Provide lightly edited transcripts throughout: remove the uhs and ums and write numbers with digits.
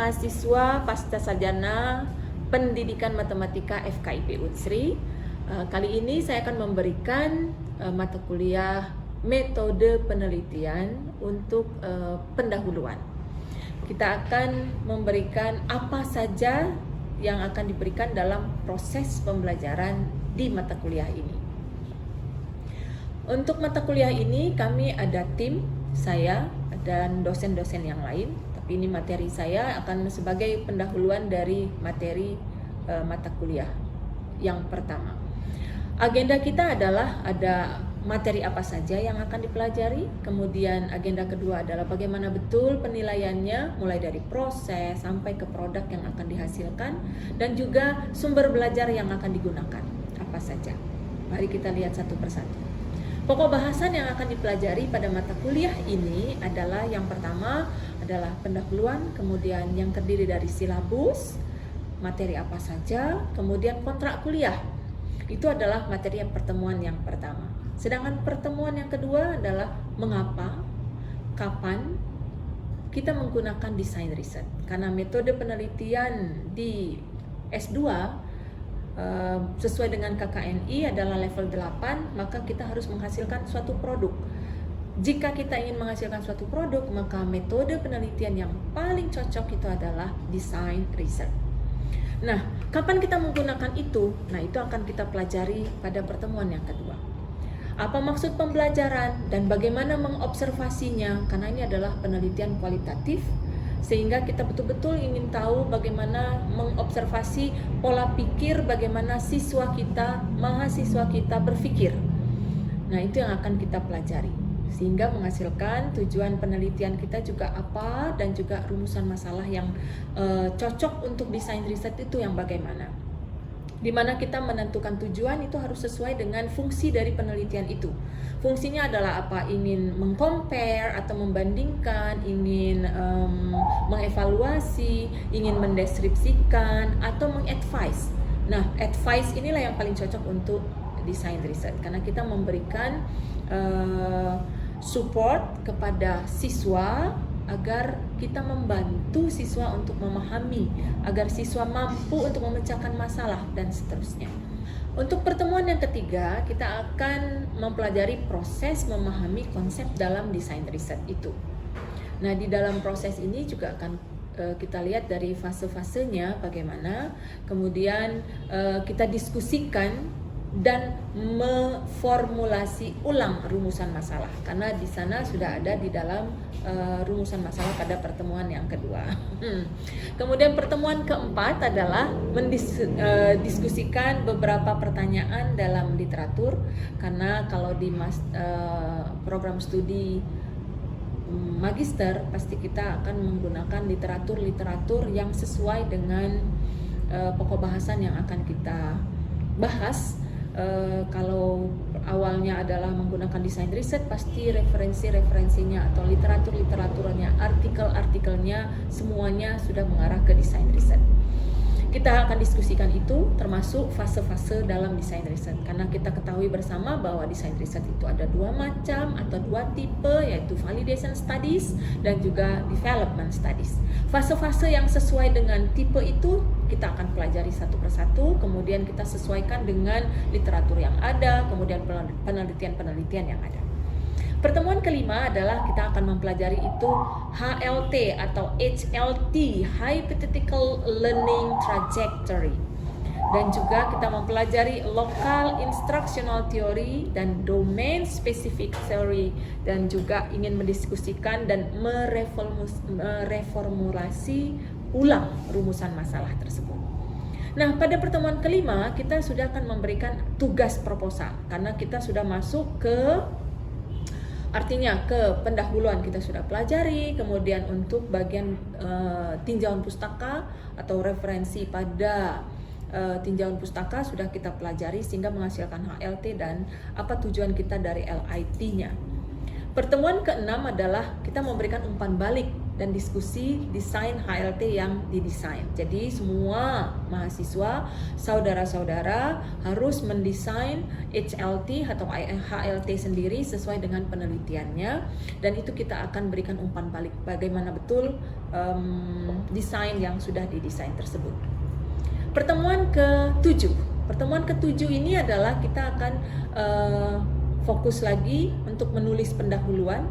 mahasiswa pasca sarjana Pendidikan Matematika FKIP Unsri. Kali ini saya akan memberikan mata kuliah metode penelitian untuk pendahuluan. Kita akan memberikan apa saja yang akan diberikan dalam proses pembelajaran di mata kuliah ini. Untuk mata kuliah ini kami ada tim saya dan dosen-dosen yang lain. Tapi ini materi saya akan sebagai pendahuluan dari materi mata kuliah yang pertama. Agenda kita adalah ada materi apa saja yang akan dipelajari. Kemudian agenda kedua adalah bagaimana betul penilaiannya, mulai dari proses sampai ke produk yang akan dihasilkan, dan juga sumber belajar yang akan digunakan apa saja. Mari kita lihat satu persatu. Pokok bahasan yang akan dipelajari pada mata kuliah ini adalah yang pertama adalah pendahuluan, kemudian yang terdiri dari silabus, materi apa saja, kemudian kontrak kuliah. Itu adalah materi pertemuan yang pertama. Sedangkan pertemuan yang kedua adalah mengapa, kapan kita menggunakan desain riset. Karena metode penelitian di S2 sesuai dengan KKNI adalah level 8, maka kita harus menghasilkan suatu produk. Jika kita ingin menghasilkan suatu produk, maka metode penelitian yang paling cocok itu adalah design research. Nah, kapan kita menggunakan itu? Nah, itu akan kita pelajari pada pertemuan yang kedua. Apa maksud pembelajaran dan bagaimana mengobservasinya? Karena ini adalah penelitian kualitatif, sehingga kita betul-betul ingin tahu bagaimana mengobservasi pola pikir, bagaimana mahasiswa kita berpikir. Nah, itu yang akan kita pelajari, sehingga menghasilkan tujuan penelitian kita juga apa, dan juga rumusan masalah yang cocok untuk desain riset itu yang bagaimana. Di mana kita menentukan tujuan itu harus sesuai dengan fungsi dari penelitian itu. Fungsinya adalah apa? Ingin mengcompare atau membandingkan, ingin mengevaluasi, ingin mendeskripsikan, atau mengadvise. Nah, advice inilah yang paling cocok untuk desain riset, karena kita memberikan support kepada siswa agar kita membantu siswa untuk memahami, agar siswa mampu untuk memecahkan masalah, dan seterusnya. Untuk pertemuan yang ketiga, kita akan mempelajari proses memahami konsep dalam desain riset itu. Nah, di dalam proses ini juga akan kita lihat dari fase-fasenya bagaimana, kemudian kita diskusikan dan memformulasi ulang rumusan masalah, karena di sana sudah ada di dalam rumusan masalah pada pertemuan yang kedua. Kemudian pertemuan keempat adalah mendiskusikan beberapa pertanyaan dalam literatur, karena kalau di program studi magister pasti kita akan menggunakan literatur yang sesuai dengan pokok bahasan yang akan kita bahas. Kalau awalnya adalah menggunakan desain riset, pasti referensinya atau literaturnya, artikelnya semuanya sudah mengarah ke desain riset. Kita akan diskusikan itu termasuk fase-fase dalam desain riset, karena kita ketahui bersama bahwa desain riset itu ada dua macam atau dua tipe, yaitu validation studies dan juga development studies. Fase-fase yang sesuai dengan tipe itu kita akan pelajari satu persatu, kemudian kita sesuaikan dengan literatur yang ada, kemudian penelitian yang ada. Pertemuan kelima adalah kita akan mempelajari itu HLT atau HLT, Hypothetical Learning Trajectory. Dan juga kita mempelajari Local Instructional Theory dan Domain Specific Theory, dan juga ingin mendiskusikan dan mereformulasi ulang rumusan masalah tersebut. Nah, pada pertemuan kelima kita sudah akan memberikan tugas proposal, karena kita sudah masuk ke pendahuluan kita sudah pelajari, kemudian untuk bagian tinjauan pustaka atau referensi pada tinjauan pustaka sudah kita pelajari, sehingga menghasilkan HLT dan apa tujuan kita dari LIT-nya. Pertemuan keenam adalah kita memberikan umpan balik dan diskusi desain HLT yang didesain. Jadi semua mahasiswa, saudara-saudara harus mendesain HLT atau HLT sendiri sesuai dengan penelitiannya, dan itu kita akan berikan umpan balik bagaimana betul desain yang sudah didesain tersebut. Pertemuan ke-7. Pertemuan ke-7 ini adalah kita akan fokus lagi untuk menulis pendahuluan,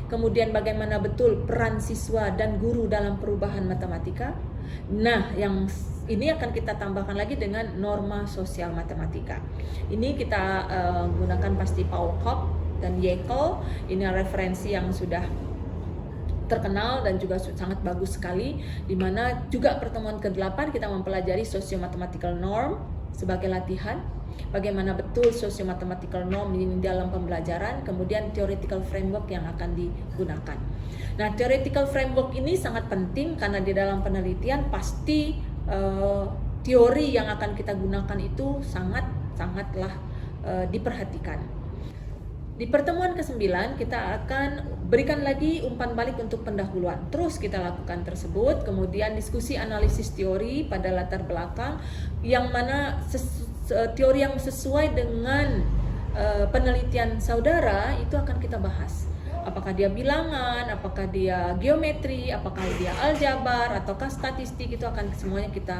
kemudian bagaimana betul peran siswa dan guru dalam perubahan matematika. Nah, yang ini akan kita tambahkan lagi dengan norma sosial matematika. Ini kita gunakan pasti Paul Kopp dan Jekyll. Ini referensi yang sudah terkenal dan juga sangat bagus sekali, di mana juga pertemuan ke-8 kita mempelajari socio-mathematical norm sebagai latihan. Bagaimana betul socio-mathematical norm ini dalam pembelajaran, kemudian theoretical framework yang akan digunakan. Nah, theoretical framework ini sangat penting karena di dalam penelitian pasti teori yang akan kita gunakan itu sangatlah diperhatikan. Di pertemuan ke-9 kita akan berikan lagi umpan balik untuk pendahuluan. Terus kita lakukan tersebut, kemudian diskusi analisis teori pada latar belakang yang mana teori yang sesuai dengan penelitian saudara itu akan kita bahas. Apakah dia bilangan, apakah dia geometri, apakah dia aljabar, ataukah statistik, itu akan semuanya kita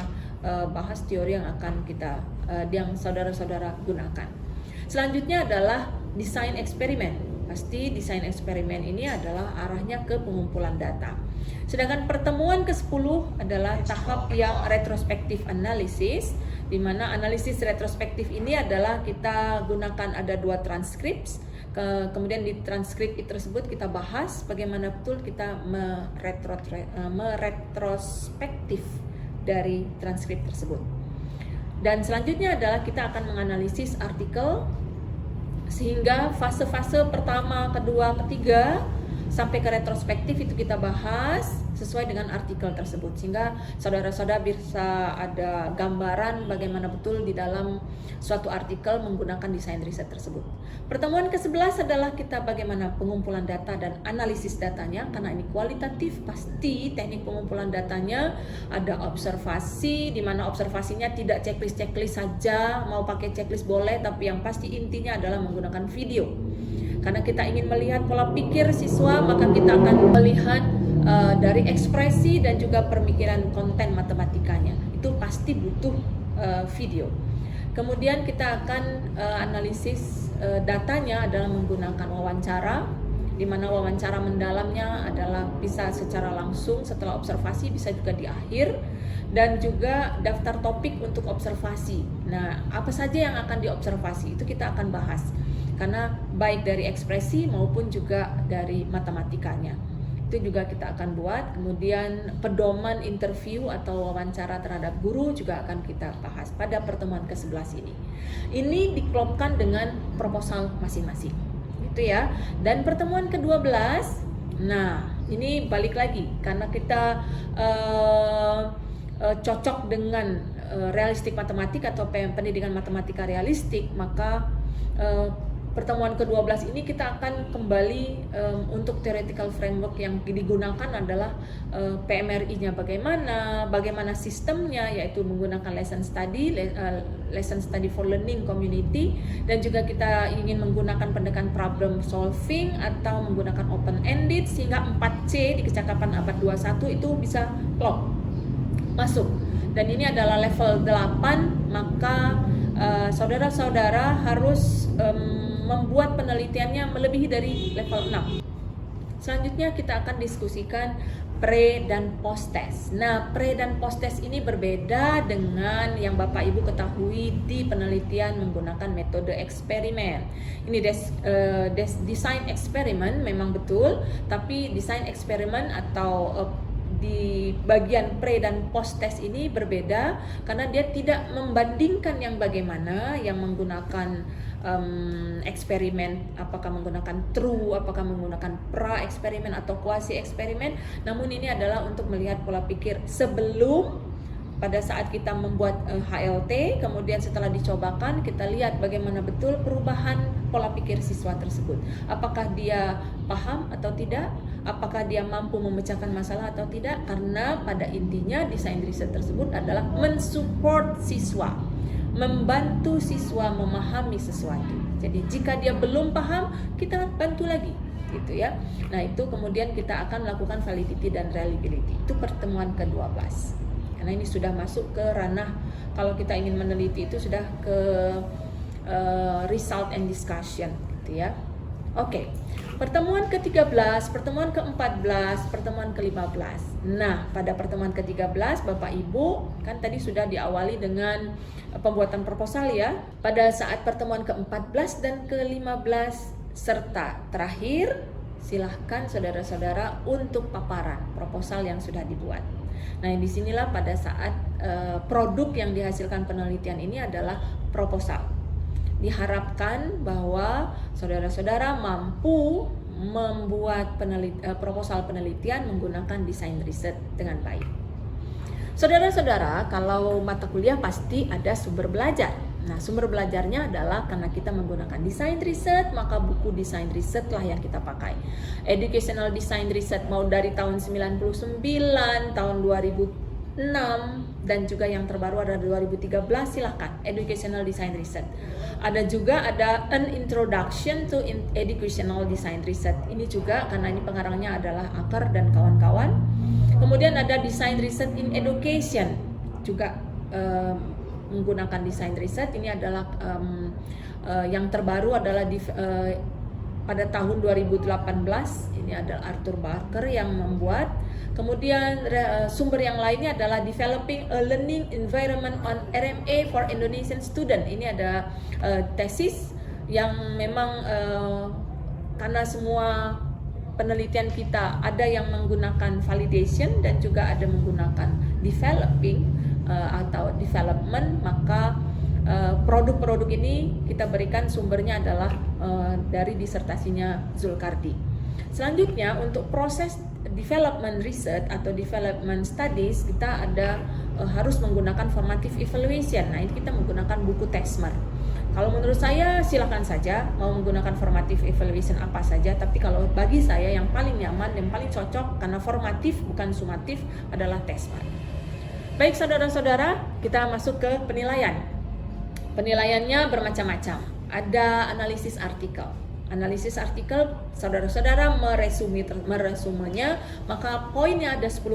bahas teori yang akan kita yang saudara-saudara gunakan. Selanjutnya adalah desain eksperimen. Pasti desain eksperimen ini adalah arahnya ke pengumpulan data. Sedangkan pertemuan ke-10 adalah tahap yang retrospektif analisis, di mana analisis retrospektif ini adalah kita gunakan ada 2 transkrip. Kemudian di transkrip tersebut kita bahas bagaimana betul kita meretrospektif dari transkrip tersebut. Dan selanjutnya adalah kita akan menganalisis artikel, sehingga fase-fase pertama, kedua, ketiga sampai ke retrospektif itu kita bahas sesuai dengan artikel tersebut, sehingga saudara-saudara bisa ada gambaran bagaimana betul di dalam suatu artikel menggunakan desain riset tersebut. Pertemuan ke-11 adalah kita bagaimana pengumpulan data dan analisis datanya, karena ini kualitatif. Pasti teknik pengumpulan datanya ada observasi, di mana observasinya tidak checklist saja, mau pakai checklist boleh, tapi yang pasti intinya adalah menggunakan video. Karena kita ingin melihat pola pikir siswa, maka kita akan melihat dari ekspresi dan juga pemikiran konten matematikanya. Itu pasti butuh video. Kemudian kita akan analisis datanya adalah menggunakan wawancara, di mana wawancara mendalamnya adalah bisa secara langsung setelah observasi, bisa juga di akhir, dan juga daftar topik untuk observasi. Nah, apa saja yang akan diobservasi itu kita akan bahas, karena baik dari ekspresi maupun juga dari matematikanya. Itu juga kita akan buat. Kemudian pedoman interview atau wawancara terhadap guru juga akan kita bahas pada pertemuan ke-11 ini. Ini diklopkan dengan proposal masing-masing, gitu ya. Dan pertemuan ke-12, nah ini balik lagi karena kita cocok dengan realistik matematik atau pendidikan matematika realistik, maka pertemuan ke-12 ini kita akan kembali untuk theoretical framework yang digunakan adalah PMRI-nya bagaimana sistemnya, yaitu menggunakan lesson study for learning community, dan juga kita ingin menggunakan pendekatan problem solving atau menggunakan open ended, sehingga 4C di kecakapan abad 21 itu bisa klop masuk. Dan ini adalah level 8, maka saudara-saudara harus membuat penelitiannya melebihi dari level 6. Selanjutnya kita akan diskusikan pre dan post test. Nah, pre dan post test ini berbeda dengan yang Bapak Ibu ketahui di penelitian menggunakan metode eksperimen. Ini desain eksperimen memang betul, tapi desain eksperimen atau di bagian pre dan post test ini berbeda, karena dia tidak membandingkan yang bagaimana yang menggunakan eksperimen, apakah menggunakan true, apakah menggunakan pra eksperimen atau kuasi eksperimen. Namun ini adalah untuk melihat pola pikir sebelum, pada saat kita membuat HLT, kemudian setelah dicobakan kita lihat bagaimana betul perubahan pola pikir siswa tersebut. Apakah dia paham atau tidak, apakah dia mampu memecahkan masalah atau tidak, karena pada intinya desain riset tersebut adalah mensupport siswa, membantu siswa memahami sesuatu. Jadi jika dia belum paham, kita bantu lagi, gitu ya. Nah, itu kemudian kita akan melakukan validity dan reliability. Itu pertemuan ke-12. Karena ini sudah masuk ke ranah, kalau kita ingin meneliti itu sudah ke result and discussion, gitu ya. Oke, pertemuan ke-13, pertemuan ke-14, pertemuan ke-15. Nah, pada pertemuan ke-13, Bapak Ibu, kan tadi sudah diawali dengan pembuatan proposal ya. Pada saat pertemuan ke-14 dan ke-15, serta terakhir, silahkan saudara-saudara untuk paparan proposal yang sudah dibuat. Nah, disinilah pada saat produk yang dihasilkan penelitian ini adalah proposal. Diharapkan bahwa saudara-saudara mampu membuat proposal penelitian menggunakan desain riset dengan baik. Saudara-saudara, kalau mata kuliah pasti ada sumber belajar. Nah, sumber belajarnya adalah karena kita menggunakan desain riset, maka buku desain riset lah yang kita pakai. Educational Design Research mau dari tahun 99, tahun 2006, dan juga yang terbaru ada 2013, silahkan Educational Design Research. Ada juga An Introduction to Educational Design Research. Ini juga karena ini pengarangnya adalah Akar dan kawan-kawan. Kemudian ada Design Research in Education, juga menggunakan desain riset. Ini adalah yang terbaru adalah pada tahun 2018. Ini adalah Arthur Barker yang membuat. Kemudian sumber yang lainnya adalah Developing a Learning Environment on RMA for Indonesian Student. Ini ada tesis yang memang karena semua penelitian kita ada yang menggunakan validation dan juga ada menggunakan developing atau development, maka produk-produk ini kita berikan sumbernya adalah dari disertasinya Zulkardi. Selanjutnya untuk proses development research atau development studies kita harus menggunakan formative evaluation. Nah, ini kita menggunakan buku Texmer. Kalau menurut saya silakan saja mau menggunakan formative evaluation apa saja, tapi kalau bagi saya yang paling nyaman dan paling cocok karena formatif bukan sumatif adalah Texmer. Baik saudara-saudara, kita masuk ke penilaian. Penilaiannya bermacam-macam. Ada analisis artikel. Analisis artikel, saudara-saudara meresumenya, maka poinnya ada 10%.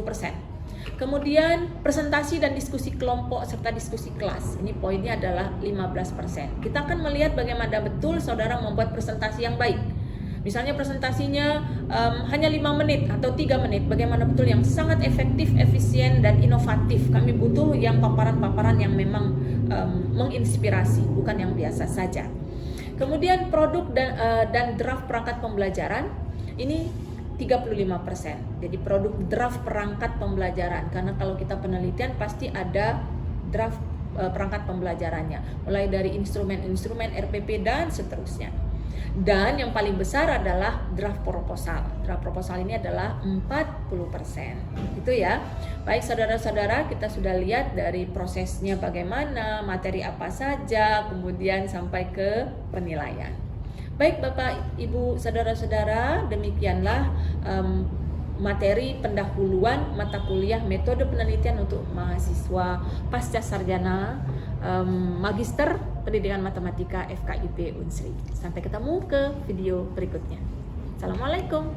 Kemudian presentasi dan diskusi kelompok serta diskusi kelas. Ini poinnya adalah 15%. Kita akan melihat bagaimana betul saudara membuat presentasi yang baik. Misalnya presentasinya hanya 5 menit atau 3 menit, bagaimana betul yang sangat efektif, efisien, dan inovatif. Kami butuh yang paparan-paparan yang memang menginspirasi, bukan yang biasa saja. Kemudian produk dan draft perangkat pembelajaran, ini 35%. Jadi produk draft perangkat pembelajaran, karena kalau kita penelitian pasti ada draft perangkat pembelajarannya, mulai dari instrumen-instrumen RPP dan seterusnya. Dan yang paling besar adalah draft proposal. Draft proposal ini adalah 40%. Itu ya. Baik saudara-saudara, kita sudah lihat dari prosesnya bagaimana, materi apa saja, kemudian sampai ke penilaian. Baik Bapak, Ibu, saudara-saudara, demikianlah materi pendahuluan mata kuliah metode penelitian untuk mahasiswa pasca sarjana Magister Pendidikan Matematika FKIP Unsri. Sampai ketemu ke video berikutnya. Assalamualaikum.